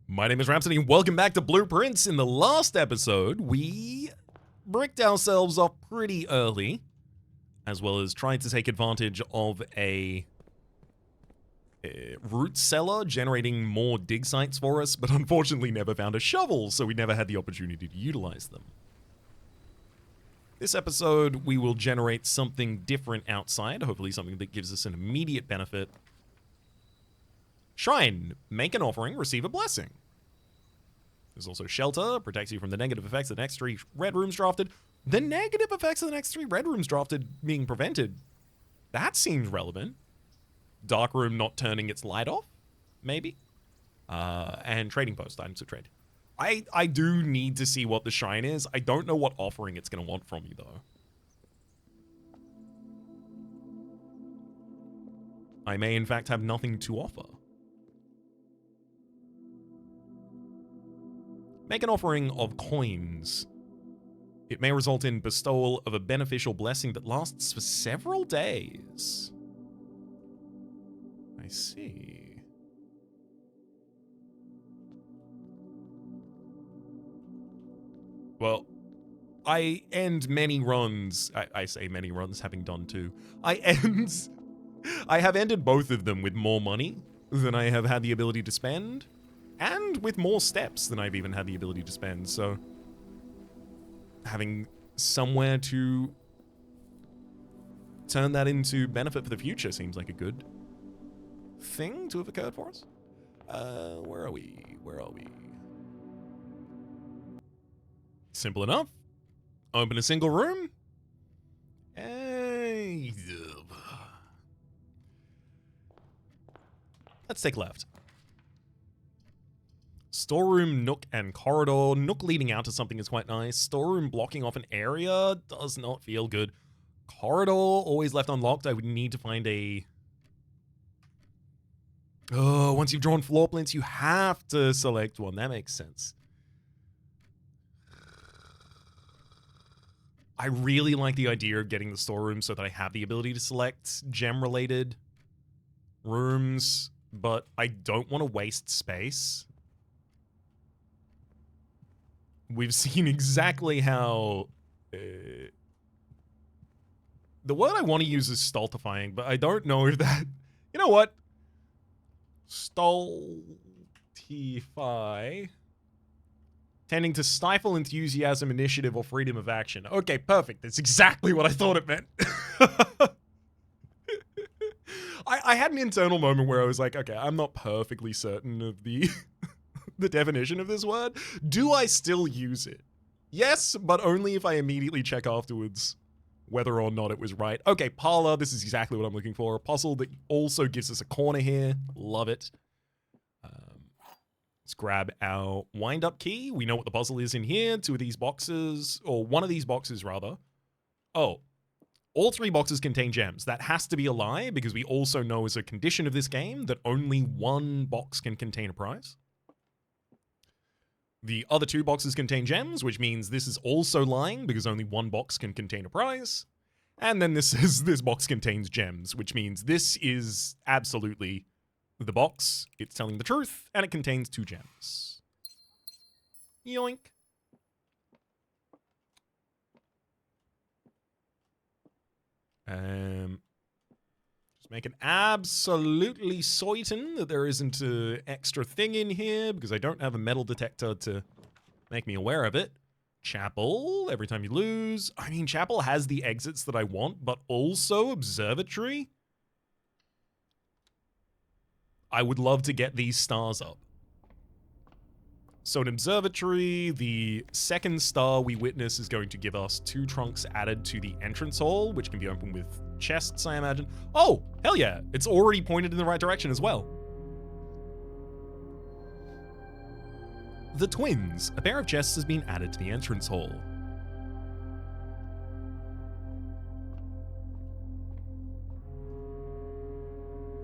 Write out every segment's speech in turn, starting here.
My name is Rhapsody, and welcome back to Blueprints. In the last episode, we bricked ourselves up pretty early, as well as tried to take advantage of a root cellar generating more dig sites for us, but unfortunately never found a shovel, so we never had the opportunity to utilize them. This episode, we will generate something different outside, hopefully something that gives us an immediate benefit. Shrine. Make an offering, receive a blessing. There's also shelter, protects you from the negative effects of the next 3 red rooms drafted. The negative effects of the next 3 red rooms drafted being prevented. That seems relevant. Dark room not turning its light off, maybe. And trading post, items to trade. I do need to see what the shrine is. I don't know what offering it's going to want from you, though. I may, in fact, have nothing to offer. Make an offering of coins. It may result in bestowal of a beneficial blessing that lasts for several days. I see. Well, I end many runs. I say many runs, having done 2. I have ended both of them with more money than I have had the ability to spend, and with more steps than I've even had the ability to spend, so having somewhere to turn that into benefit for the future seems like a good thing to have occurred for us. Where are we? Where are we? Simple enough. Open a single room. Let's take left. Storeroom, nook, and corridor. Nook leading out to something is quite nice. Storeroom blocking off an area does not feel good. Corridor, always left unlocked. I would need to find a... Oh, once you've drawn floor plans, you have to select one. That makes sense. I really like the idea of getting the storeroom so that I have the ability to select gem-related rooms, but I don't want to waste space. We've seen exactly how... the word I want to use is stultifying, but I don't know if that... You know what? Stultify. Tending to stifle enthusiasm, initiative, or freedom of action. Okay, perfect. That's exactly what I thought it meant. I had an internal moment where I was like, okay, I'm not perfectly certain of the... the definition of this word. Do I still use it? Yes, but only if I immediately check afterwards whether or not it was right. Okay, parlor, this is exactly what I'm looking for. A puzzle that also gives us a corner here. Love it. Let's grab our wind-up key. We know what the puzzle is in here. 2 of these boxes, or 1 of these boxes, rather. Oh, all 3 boxes contain gems. That has to be a lie, because we also know as a condition of this game that only 1 box can contain a prize. The other 2 boxes contain gems, which means this is also lying because only 1 box can contain a prize. And then this says this box contains gems, which means this is absolutely the box. It's telling the truth, and it contains 2 gems. Yoink. Just making absolutely certain that there isn't an extra thing in here, because I don't have a metal detector to make me aware of it. Chapel, every time you lose. I mean, Chapel has the exits that I want, but also Observatory. I would love to get these stars up. So an Observatory, the 2nd star we witness is going to give us 2 trunks added to the entrance hall, which can be opened with chests, I imagine. Oh, hell yeah. It's already pointed in the right direction as well. The twins. A pair of chests has been added to the entrance hall.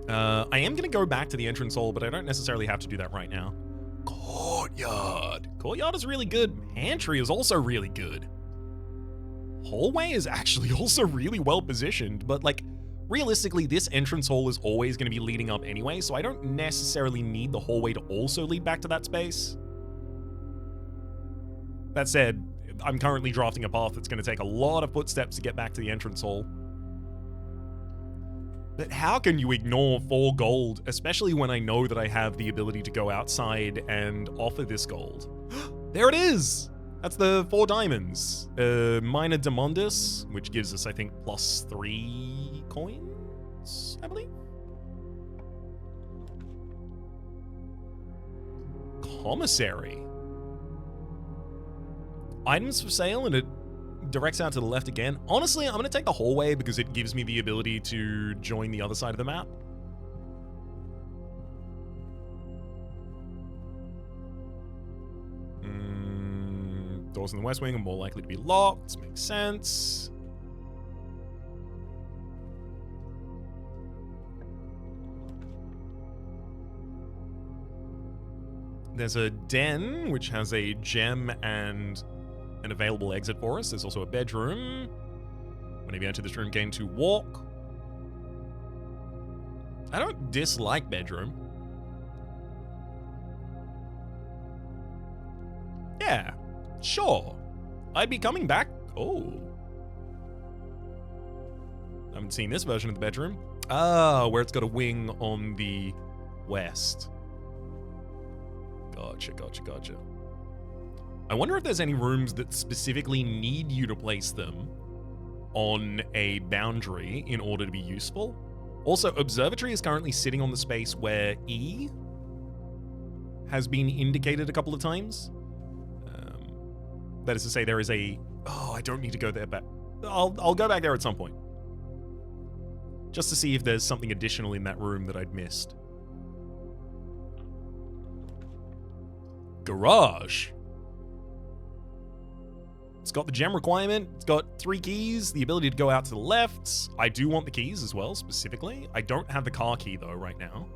I am going to go back to the entrance hall, but I don't necessarily have to do that right now. Courtyard. Courtyard is really good. Pantry is also really good. Hallway is actually also really well positioned, but like realistically, this entrance hall is always going to be leading up anyway, so I don't necessarily need the hallway to also lead back to that space. That said, I'm currently drafting a path that's going to take a lot of footsteps to get back to the entrance hall. But how can you ignore 4 gold, especially when I know that I have the ability to go outside and offer this gold? There it is! That's the 4 diamonds. Minor Demondus, which gives us, I think, +3 coins, I believe? Commissary. Items for sale, and it directs out to the left again. Honestly, I'm going to take the hallway because it gives me the ability to join the other side of the map. Doors in the west wing are more likely to be locked. Makes sense. There's a den, which has a gem and an available exit for us. There's also a bedroom. Whenever you enter this room, gain 2 walk. I don't dislike bedroom. Yeah, sure. I'd be coming back. Oh. I haven't seen this version of the bedroom. Ah, where it's got a wing on the west. Gotcha, gotcha, gotcha. I wonder if there's any rooms that specifically need you to place them on a boundary in order to be useful. Also, Observatory is currently sitting on the space where E has been indicated a couple of times. That is to say, there is a... Oh, I don't need to go there, but I'll go back there at some point. Just to see if there's something additional in that room that I'd missed. Garage. It's got the gem requirement. It's got 3 keys, the ability to go out to the left. I do want the keys as well, specifically. I don't have the car key, though, right now.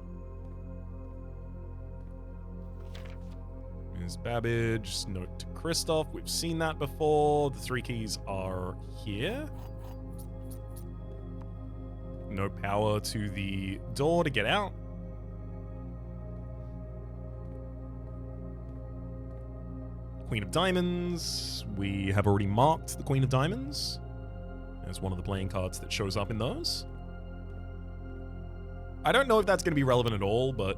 Ms. Babbage, note to Christoph. We've seen that before. The 3 keys are here. No power to the door to get out. Queen of Diamonds. We have already marked the Queen of Diamonds as one of the playing cards that shows up in those. I don't know if that's going to be relevant at all, but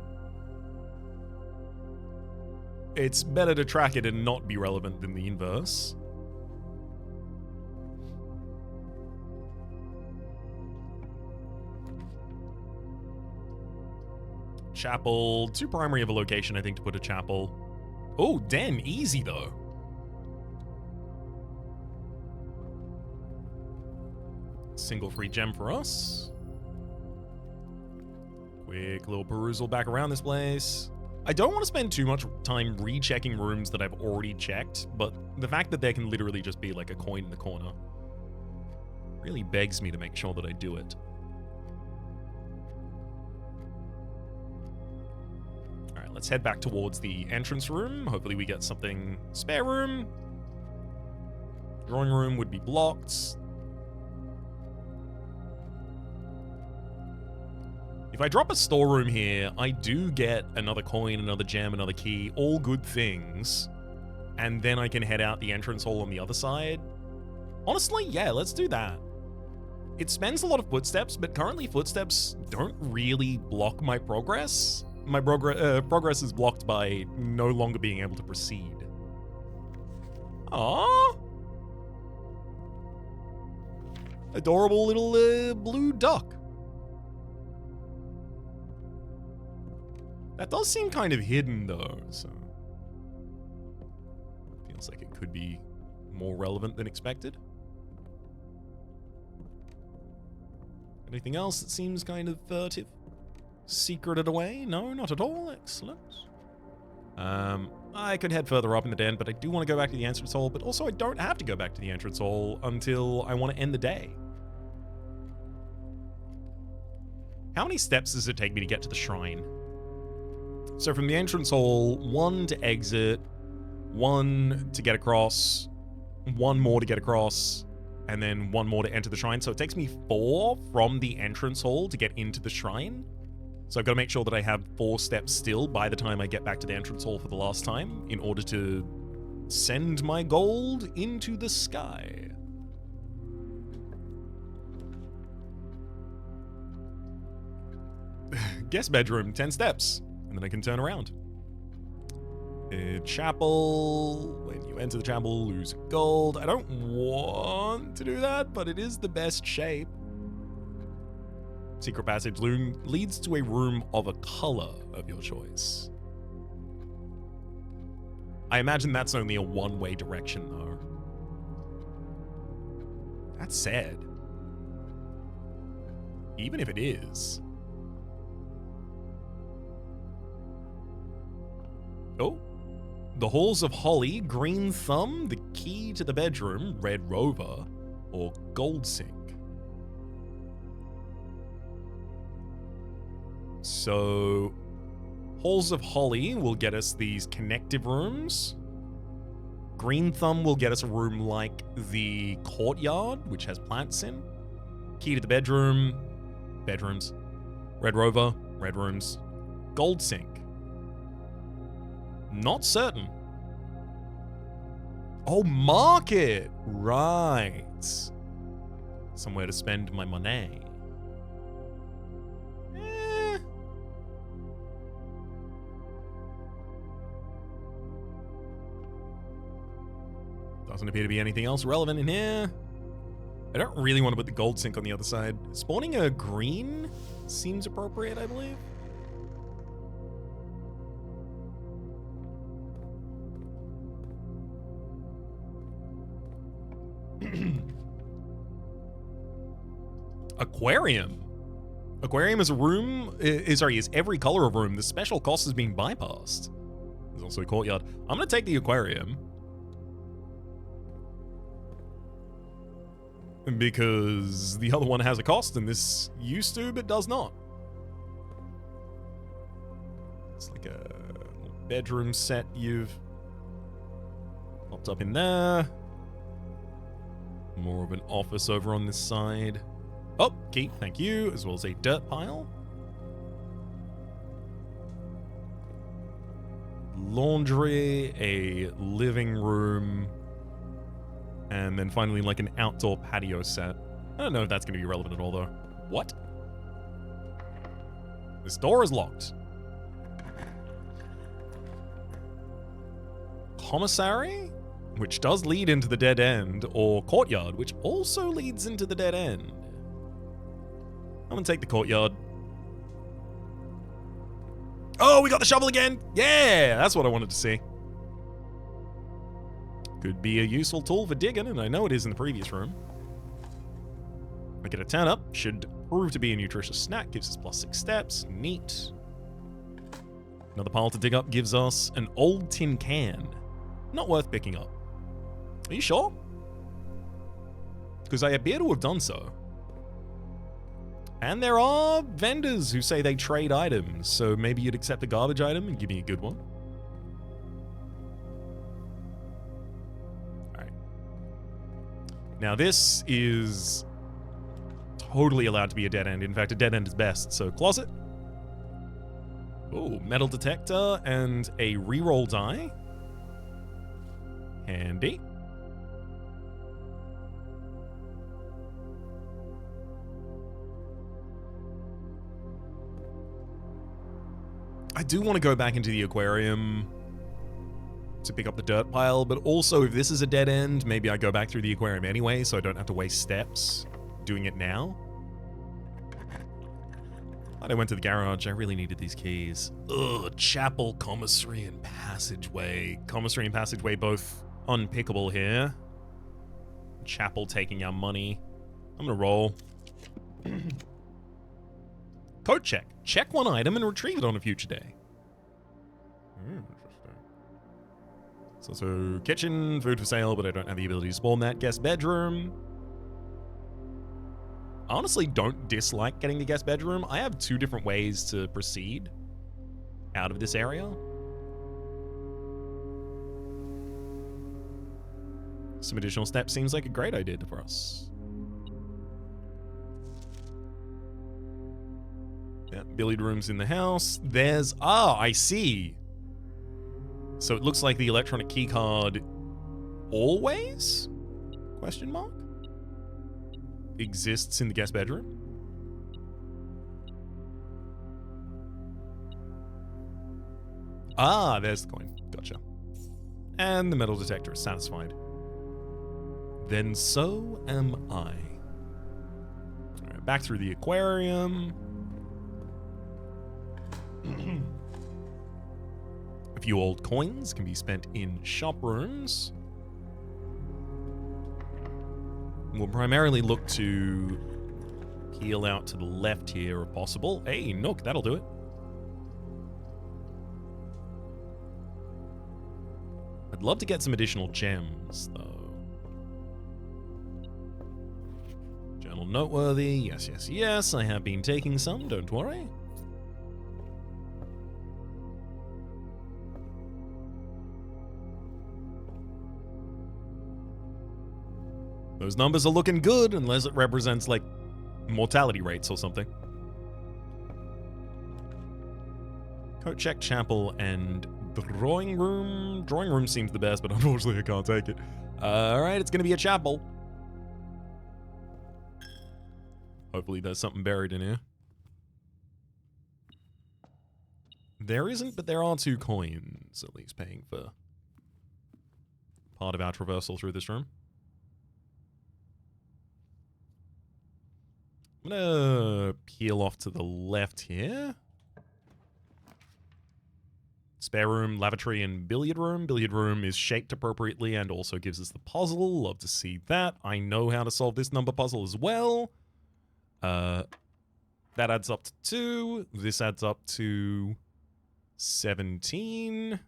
it's better to track it and not be relevant than the inverse. Chapel. Too primary of a location, I think, to put a chapel. Oh, den. Easy, though. Single free gem for us. Quick little perusal back around this place. I don't want to spend too much time rechecking rooms that I've already checked, but the fact that there can literally just be like a coin in the corner really begs me to make sure that I do it. All right, let's head back towards the entrance room. Hopefully we get something. Spare room. Drawing room would be blocked. If I drop a storeroom here, I do get another coin, another gem, another key, all good things. And then I can head out the entrance hall on the other side. Honestly, yeah, let's do that. It spends a lot of footsteps, but currently footsteps don't really block my progress. My progress is blocked by no longer being able to proceed. Aww. Adorable little blue duck. That does seem kind of hidden, though, so feels like it could be more relevant than expected. Anything else that seems kind of furtive? Secreted away? No, not at all. Excellent. I could head further up in the den, but I do want to go back to the entrance hall, but also I don't have to go back to the entrance hall until I want to end the day. How many steps does it take me to get to the shrine? So from the entrance hall, 1 to exit, 1 to get across, 1 more to get across, and then 1 more to enter the shrine. So it takes me 4 from the entrance hall to get into the shrine. So I've got to make sure that I have 4 steps still by the time I get back to the entrance hall for the last time in order to send my gold into the sky. Guest bedroom, 10 steps, and then I can turn around. Chapel. When you enter the chapel, lose gold. I don't want to do that, but it is the best shape. Secret passage leads to a room of a color of your choice. I imagine that's only a one-way direction, though. That's sad. Even if it is. Oh. The Halls of Holly, Green Thumb, the key to the bedroom, Red Rover, or Gold Sink. So, Halls of Holly will get us these connective rooms. Green Thumb will get us a room like the Courtyard, which has plants in. Key to the bedroom, bedrooms. Red Rover, red rooms. Gold Sink. Not certain. Oh, market! Right. Somewhere to spend my money. Doesn't appear to be anything else relevant in here. I don't really want to put the gold sink on the other side. Spawning a green seems appropriate, I believe. Aquarium. Aquarium is a room, is every color of room. The special cost is being bypassed. There's also a Courtyard. I'm going to take the Aquarium. Because the other one has a cost and this used to, but does not. It's like a bedroom set you've popped up in there. More of an office over on this side. Oh, key, thank you, as well as a dirt pile. Laundry, a living room, and then finally like an outdoor patio set. I don't know if that's going to be relevant at all though. What? This door is locked. Commissary? Which does lead into the dead end, or Courtyard, which also leads into the dead end. I'm gonna take the Courtyard. Oh, we got the shovel again! Yeah, that's what I wanted to see. Could be a useful tool for digging, and I know it is in the previous room. I get a 10 up, should prove to be a nutritious snack, gives us +6 steps, neat. Another pile to dig up gives us an old tin can. Not worth picking up. Are you sure? Because I appear to have done so. And there are vendors who say they trade items, so maybe you'd accept a garbage item and give me a good one. Alright. Now this is totally allowed to be a dead end. In fact, a dead end is best. So closet. Oh, metal detector and a reroll die. Handy. I do want to go back into the aquarium to pick up the dirt pile, but also if this is a dead end, maybe I go back through the aquarium anyway, so I don't have to waste steps doing it now. But I went to the garage. I really needed these keys. Ugh, chapel, commissary, and passageway. Commissary and passageway both unpickable here. Chapel taking our money. I'm gonna roll. Code check. Check one item and retrieve it on a future day. Interesting. So kitchen, food for sale, but I don't have the ability to spawn that. Guest bedroom. I honestly don't dislike getting the guest bedroom. I have 2 different ways to proceed out of this area. Some additional steps seems like a great idea for us. Yeah, billiard rooms in the house. There's... Ah, I see. So it looks like the electronic key card always? Question mark? Exists in the guest bedroom? Ah, there's the coin. Gotcha. And the metal detector is satisfied. Then so am I. Alright, back through the aquarium. A few old coins can be spent in shop rooms. We'll primarily look to peel out to the left here if possible. Hey, Nook, that'll do it. I'd love to get some additional gems, though. Journal noteworthy. Yes, yes, yes. I have been taking some, don't worry. Those numbers are looking good, unless it represents, like, mortality rates or something. Coat check, chapel, and drawing room. Drawing room seems the best, but unfortunately I can't take it. Alright, it's gonna be a chapel. Hopefully there's something buried in here. There isn't, but there are 2 coins, at least paying for part of our traversal through this room. I'm gonna peel off to the left here. Spare room, lavatory, and billiard room. Billiard room is shaped appropriately and also gives us the puzzle. Love to see that. I know how to solve this number puzzle as well. That adds up to 2. This adds up to 17.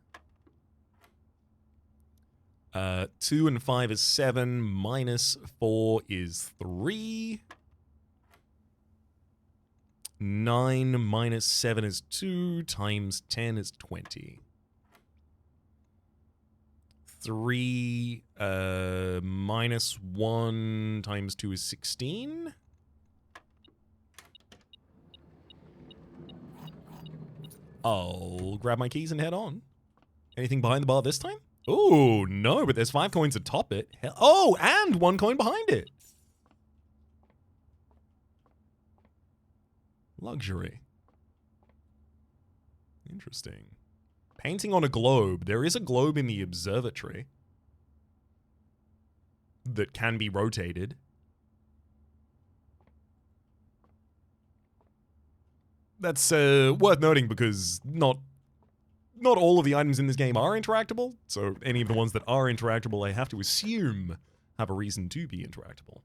2 and 5 is 7. Minus 4 is 3. 9 minus 7 is 2, times 10 is 20. 3 minus 1 times 2 is 16. I'll grab my keys and head on. Anything behind the bar this time? Oh, no, but there's 5 coins atop it. Oh, and 1 coin behind it. Luxury. Interesting. Painting on a globe. There is a globe in the observatory that can be rotated. That's worth noting because not all of the items in this game are interactable, so any of the ones that are interactable, I have to assume have a reason to be interactable.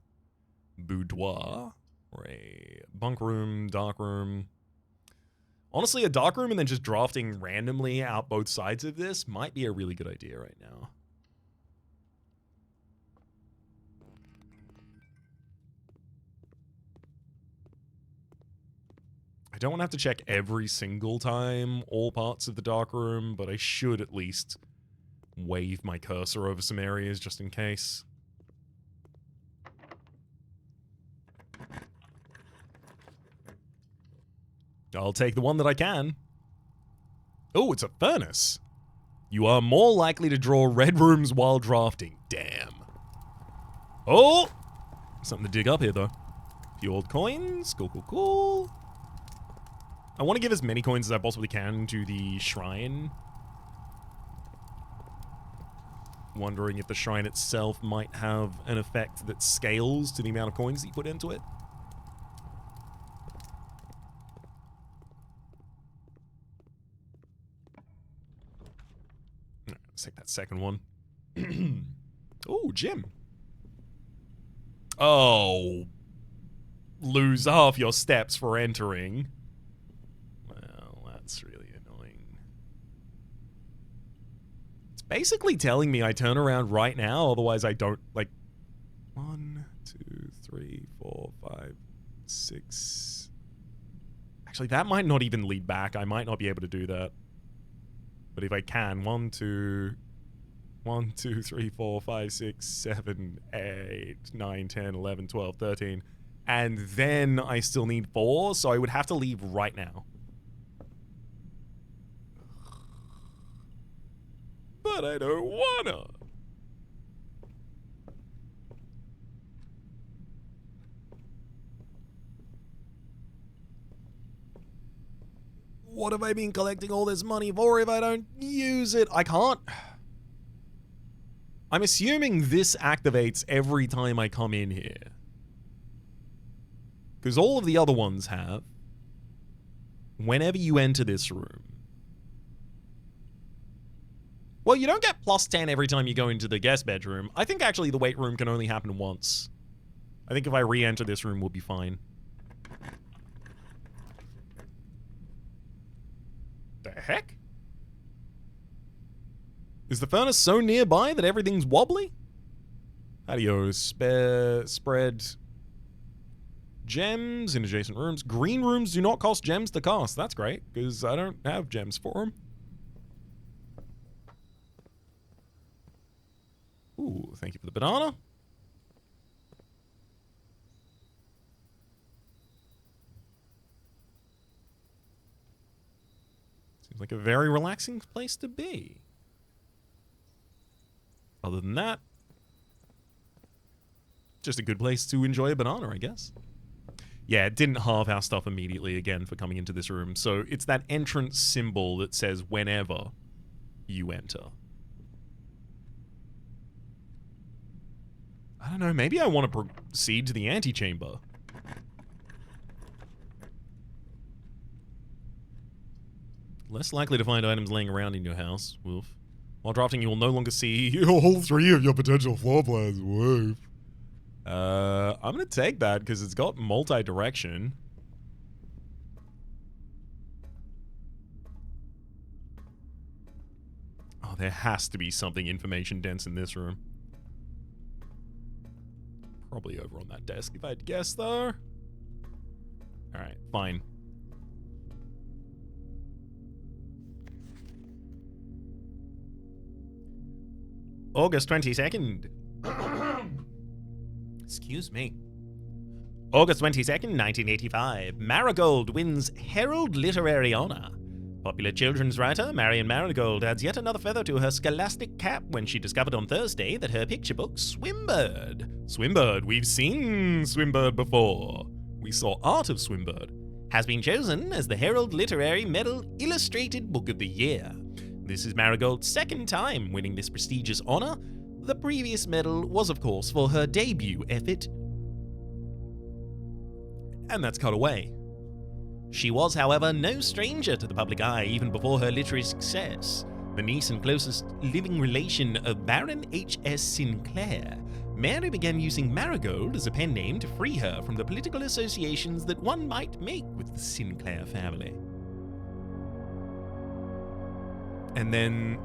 Boudoir. Or a bunk room, dark room. Honestly, a dark room and then just drafting randomly out both sides of this might be a really good idea right now. I don't want to have to check every single time all parts of the dark room, but I should at least wave my cursor over some areas just in case. I'll take the one that I can. Oh, it's a furnace. You are more likely to draw red rooms while drafting. Damn. Oh! Something to dig up here, though. A few old coins. Cool, cool, cool. I want to give as many coins as I possibly can to the shrine. Wondering if the shrine itself might have an effect that scales to the amount of coins that you put into it. Let's take that second one. Oh, gym. Oh. Lose half your steps for entering. Well, that's really annoying. It's basically telling me I turn around right now, otherwise I don't, like... 1, 2, 3, 4, 5, 6... Actually, that might not even lead back. I might not be able to do that. But if I can, 1, 2, 1, 2, 3, 4, 5, 6, 7, 8, 9, 10, 11, 12, 13. And then I still need 4, so I would have to leave right now. But I don't wanna. What have I been collecting all this money for if I don't use it? I can't. I'm assuming this activates every time I come in here. Because all of the other ones have. Whenever you enter this room. Well, you don't get plus 10 every time you go into the guest bedroom. I think actually the weight room can only happen once. I think if I re-enter this room, we'll be fine. The heck? Is the furnace so nearby that everything's wobbly? Adios. Spread gems in adjacent rooms. Green rooms do not cost gems to cast. That's great, because I don't have gems for them. Ooh, thank you for the banana. Seems like a very relaxing place to be. Other than that, just a good place to enjoy a banana, I guess. Yeah, it didn't halve our stuff immediately again for coming into this room, so it's that entrance symbol that says whenever you enter. I don't know, maybe I want to proceed to the antechamber. Less likely to find items laying around in your house, Wolf. While drafting, you will no longer see all 3 of your potential floor plans, Wolf. I'm gonna take that because it's got multi-direction. Oh, there has to be something information dense in this room. Probably over on that desk, if I had to guess, though. Alright, fine. August 22nd. Excuse me. August 22nd, 1985. Marigold wins Herald Literary Honor. Popular children's writer Marion Marigold adds yet another feather to her scholastic cap when she discovered on Thursday that her picture book, Swimbird, we've seen Swimbird before. We saw art of Swimbird, has been chosen as the Herald Literary Medal Illustrated Book of the Year. This is Marigold's second time winning this prestigious honor. The previous medal was, of course, for her debut effort. And that's cut away. She was, however, no stranger to the public eye even before her literary success. The niece and closest living relation of Baron H.S. Sinclair, Mary began using Marigold as a pen name to free her from the political associations that one might make with the Sinclair family. And then,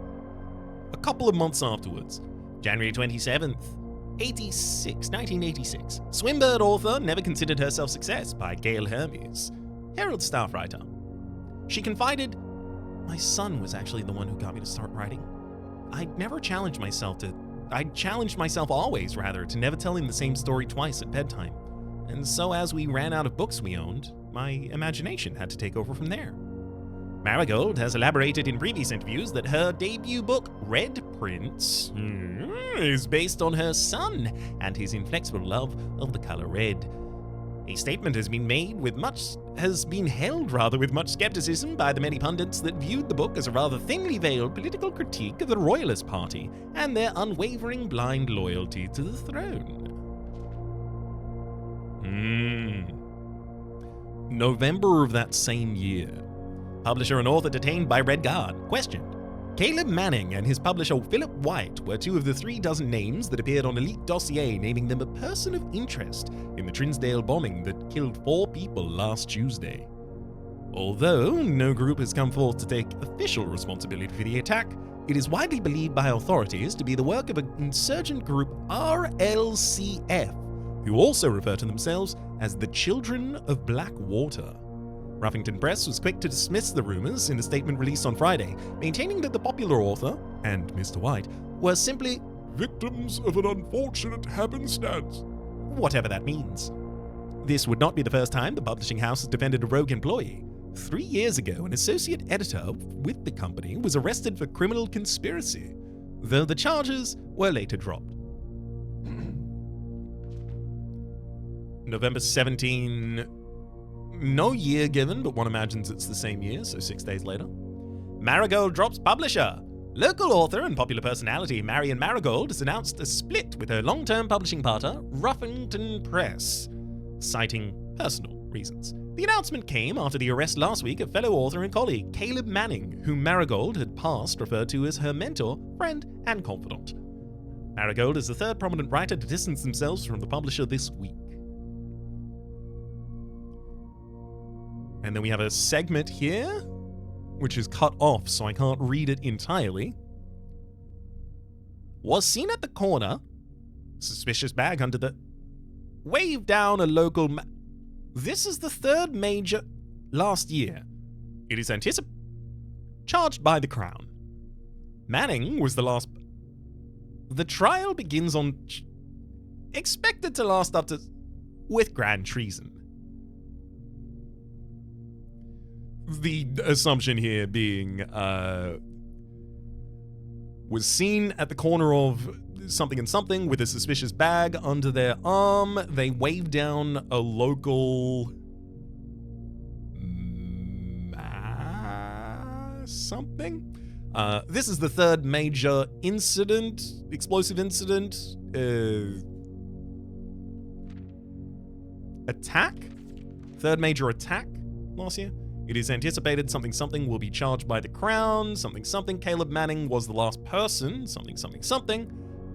a couple of months afterwards, January 27th, 1986, Swimbird author never considered herself success by Gail Hermes, Herald staff writer. She confided, "My son was actually the one who got me to start writing. I challenged myself always, to never tell him the same story twice at bedtime. And so as we ran out of books we owned, my imagination had to take over from there." Marigold has elaborated in previous interviews that her debut book, Red Prince, is based on her son and his inflexible love of the color red. A statement has been held with much skepticism by the many pundits that viewed the book as a rather thinly veiled political critique of the Royalist Party and their unwavering blind loyalty to the throne. November of that same year. Publisher and author detained by Red Guard, questioned. Caleb Manning and his publisher Philip White were 2 of the 36 names that appeared on a leaked dossier naming them a person of interest in the Trinsdale bombing that killed 4 people last Tuesday. Although no group has come forth to take official responsibility for the attack, it is widely believed by authorities to be the work of an insurgent group RLCF, who also refer to themselves as the Children of Blackwater. Ruffington Press was quick to dismiss the rumors in a statement released on Friday, maintaining that the popular author, and Mr. White, were simply victims of an unfortunate happenstance. whatever that means. This would not be the first time the publishing house has defended a rogue employee. 3 years ago, an associate editor with the company was arrested for criminal conspiracy, though the charges were later dropped. November 17, no year given, but one imagines it's the same year, so 6 days later. Marigold drops publisher. Local author and popular personality Marion Marigold has announced a split with her long-term publishing partner, Ruffington Press, citing personal reasons. The announcement came after the arrest last week of fellow author and colleague Caleb Manning, whom Marigold had past referred to as her mentor, friend, and confidant. Marigold is the third prominent writer to distance themselves from the publisher this week. And then we have a segment here, which is cut off, so I can't read it entirely. Was seen at the corner, suspicious bag under the... waved down a local... This is the third major last year. It is charged by the Crown. Manning was the last... The trial begins on... expected to last up to... with grand treason. The assumption here being, was seen at the corner of something and something with a suspicious bag under their arm. They waved down a local... something? This is the third major incident, explosive incident, attack? Third major attack last year. It is anticipated something will be charged by the Crown, something. Caleb Manning was the last person, something.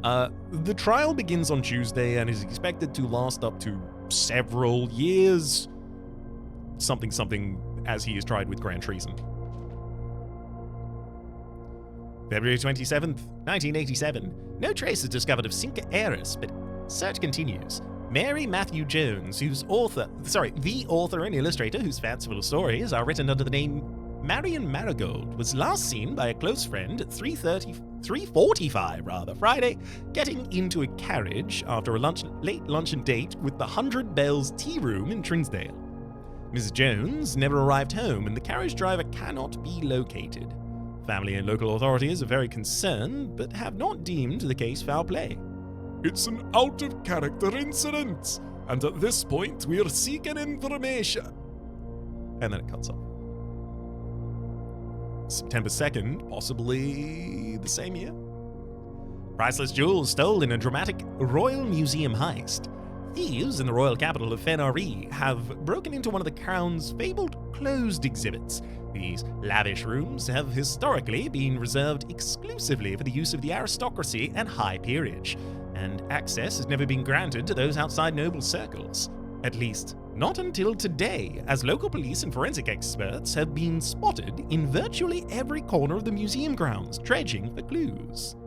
The trial begins on Tuesday and is expected to last up to several years, something, as he is tried with grand treason. February 27th, 1987. No trace is discovered of Cinca heiress, but search continues. Mary Matthew Jones, the author and illustrator whose fanciful stories are written under the name Marion Marigold, was last seen by a close friend at 3:45 Friday, getting into a carriage after a late luncheon date with the 100 Bells Tea Room in Trinsdale. Mrs. Jones never arrived home and the carriage driver cannot be located. Family and local authorities are very concerned, but have not deemed the case foul play. It's an out-of-character incident, and at this point we're seeking information. And then it cuts off. September 2nd, possibly the same year. Priceless jewels stolen in a dramatic Royal Museum heist. Thieves in the royal capital of Fenari have broken into one of the Crown's fabled closed exhibits. These lavish rooms have historically been reserved exclusively for the use of the aristocracy and high peerage, and access has never been granted to those outside noble circles. At least, not until today, as local police and forensic experts have been spotted in virtually every corner of the museum grounds, dredging for clues.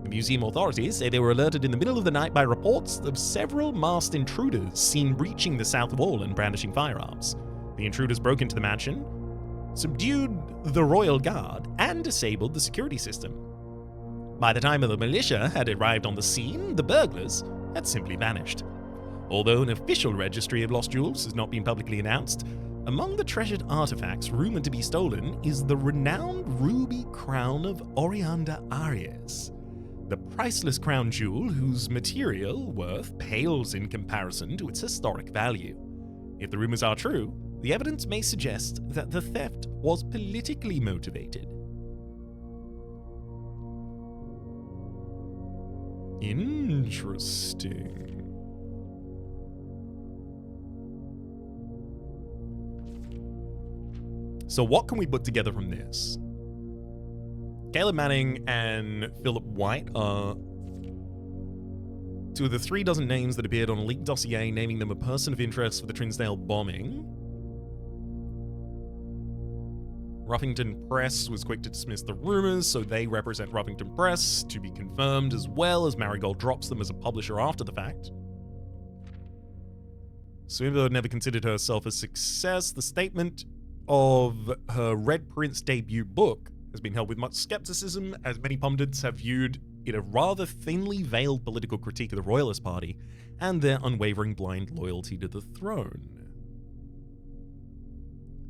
The museum authorities say they were alerted in the middle of the night by reports of several masked intruders seen breaching the south wall and brandishing firearms. The intruders broke into the mansion, subdued the royal guard, and disabled the security system. By the time the militia had arrived on the scene, the burglars had simply vanished. Although an official registry of lost jewels has not been publicly announced, among the treasured artifacts rumored to be stolen is the renowned ruby crown of Orianda Arias, the priceless crown jewel whose material worth pales in comparison to its historic value. If the rumors are true, the evidence may suggest that the theft was politically motivated. Interesting. So what can we put together from this? Caleb Manning and Philip White are two of the 3 dozen names that appeared on a leaked dossier naming them a person of interest for the Trinsdale bombing. Ruffington Press was quick to dismiss the rumors, so they represent Ruffington Press, to be confirmed, as well as Marigold drops them as a publisher after the fact. Swinburne never considered herself a success. The statement of her Red Prince debut book has been held with much skepticism, as many pundits have viewed it a rather thinly veiled political critique of the Royalist Party and their unwavering blind loyalty to the throne.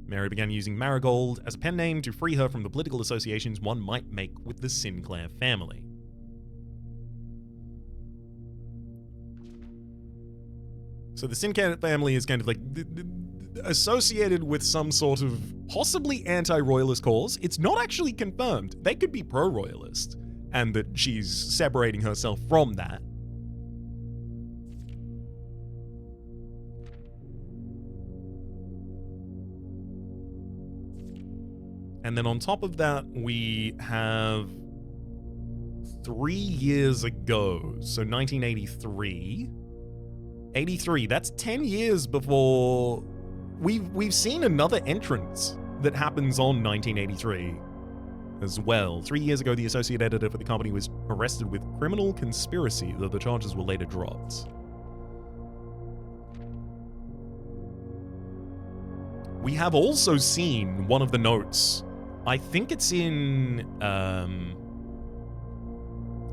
Mary began using Marigold as a pen name to free her from the political associations one might make with the Sinclair family. So the Sinclair family is kind of like associated with some sort of possibly anti-royalist cause. It's not actually confirmed. They could be pro-royalist, and that she's separating herself from that. And then on top of that, we have 3 years ago, so 1983. 83, that's 10 years before we've seen another entrance that happens on 1983 as well. 3 years ago, the associate editor for the company was arrested with criminal conspiracy, though the charges were later dropped. We have also seen one of the notes. I think it's in,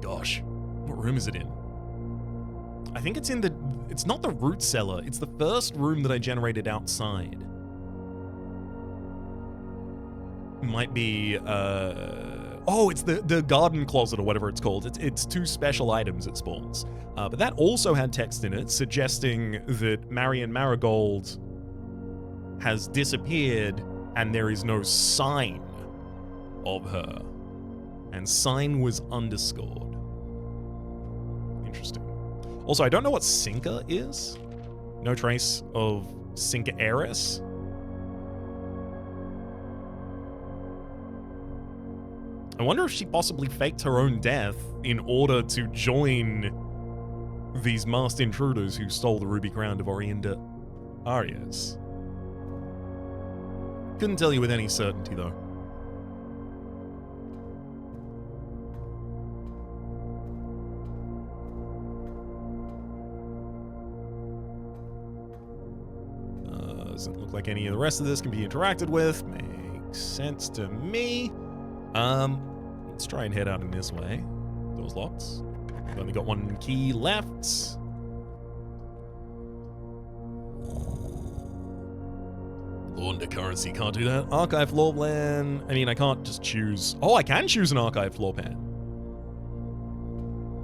gosh, what room is it in? I think it's in it's not the root cellar, it's the first room that I generated outside. Might be, it's the garden closet or whatever it's called. It's 2 special items it spawns. But that also had text in it suggesting that Marion Marigold has disappeared and there is no sign of her. And sign was underscored. Interesting. Also, I don't know what Sinker is. No trace of Sinker heiress. I wonder if she possibly faked her own death in order to join these masked intruders who stole the ruby crown of Orienda Arias. Couldn't tell you with any certainty, though. Doesn't look like any of the rest of this can be interacted with. Makes sense to me. Let's try and head out in this way. Door's locked. We've only got 1 key left. Launder currency, can't do that. Archive floor plan. I mean, I can't just choose. Oh, I can choose an archive floor plan.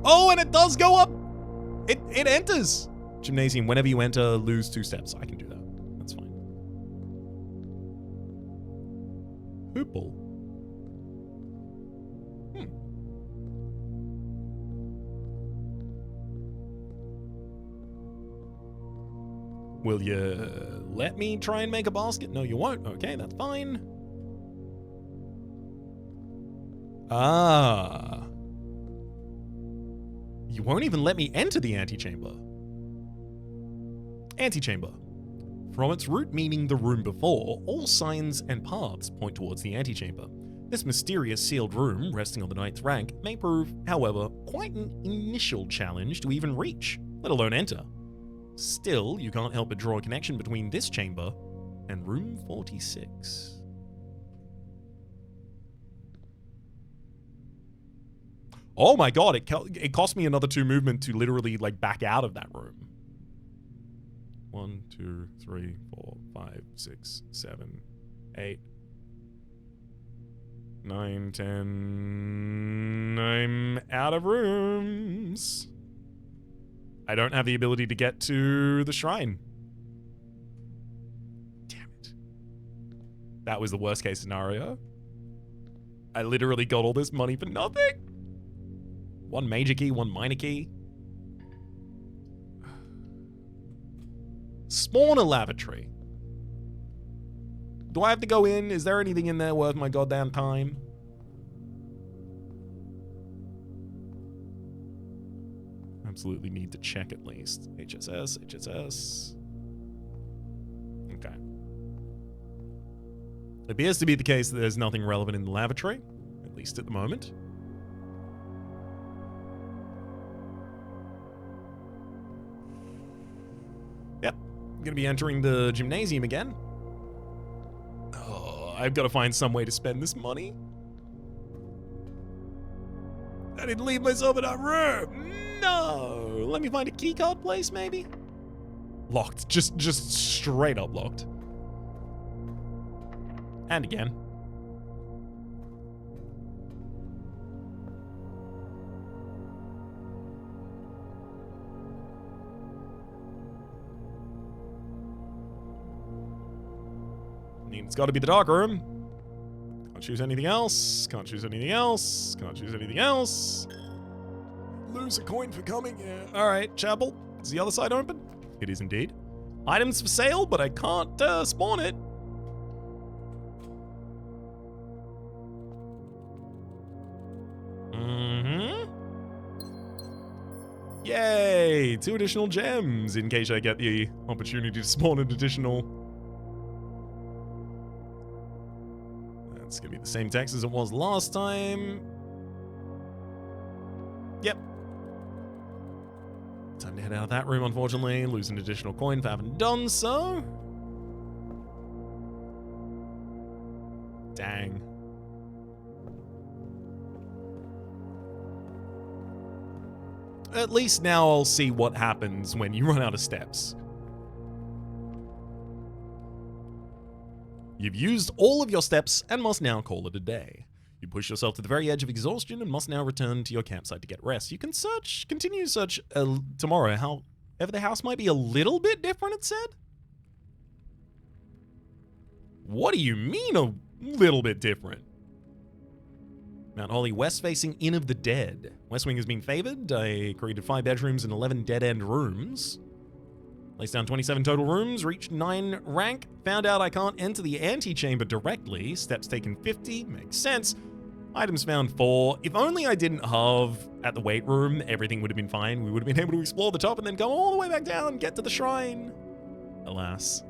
Oh, and it does go up. It enters. Gymnasium, whenever you enter, lose 2 steps. I can do that. That's fine. Hoople. Will you let me try and make a basket? No, you won't. Okay, that's fine. Ah. You won't even let me enter the antechamber. Antechamber. From its root meaning the room before, all signs and paths point towards the antechamber. This mysterious sealed room, resting on the 9th rank, may prove, however, quite an initial challenge to even reach, let alone enter. Still, you can't help but draw a connection between this chamber and room 46. Oh my god, it cost me another 2 movement to literally like back out of that room. 1, 2, 3, 4, 5, 6, 7, 8, 9, 10. I'm out of rooms. I don't have the ability to get to the shrine. Damn it. That was the worst case scenario. I literally got all this money for nothing. 1 major key, 1 minor key. Spawn a lavatory. Do I have to go in? Is there anything in there worth my goddamn time? Absolutely need to check at least. HSS, HSS. Okay. It appears to be the case that there's nothing relevant in the lavatory, at least at the moment. Yep. I'm going to be entering the gymnasium again. Oh, I've got to find some way to spend this money. I didn't leave myself in that room. No. Let me find a keycard place, maybe? Locked. Just straight up locked. And again. It's got to be the dark room. Can't choose anything else. Can't choose anything else. Can't choose anything else. Lose a coin for coming here. All right, chapel. Is the other side open? It is indeed. Items for sale, but I can't spawn it. Yay! 2 additional gems in case I get the opportunity to spawn an additional. It's gonna be the same text as it was last time. Yep. Time to head out of that room, unfortunately. Lose an additional coin for having done so. Dang. At least now I'll see what happens when you run out of steps. You've used all of your steps and must now call it a day. You push yourself to the very edge of exhaustion and must now return to your campsite to get rest. You can continue search tomorrow. However, the house might be a little bit different, it said? What do you mean a little bit different? Mount Holly West facing Inn of the Dead. West Wing has been favored. I created 5 bedrooms and 11 dead-end rooms. Placed down 27 total rooms, reached 9 rank, found out I can't enter the antechamber directly, steps taken 50, makes sense. Items found 4. If only I didn't halve at the weight room, everything would have been fine. We would have been able to explore the top and then go all the way back down, get to the shrine. Alas.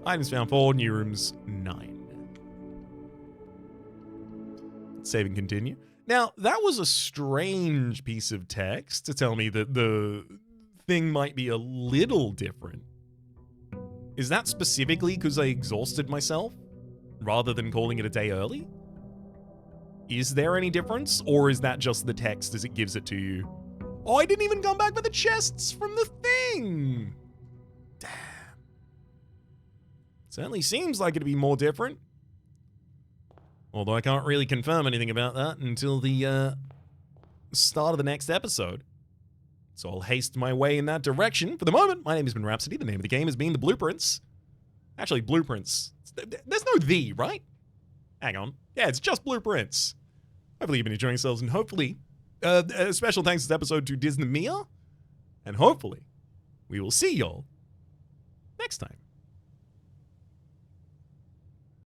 Items found 4, new rooms 9. Save and continue. Now, that was a strange piece of text to tell me that the thing might be a little different. Is that specifically because I exhausted myself rather than calling it a day early? Is there any difference, or is that just the text as it gives it to you? Oh, I didn't even come back for the chests from the thing. Damn. Certainly seems like it'd be more different. Although I can't really confirm anything about that until the start of the next episode. So I'll haste my way in that direction. For the moment, my name has been Rhapsody. The name of the game has been The Blueprints. Actually, Blueprints. There's no "the," right? Hang on. Yeah, it's just Blueprints. Hopefully you've been enjoying yourselves, and hopefully, a special thanks this episode to Disney Mia. And hopefully, we will see y'all next time.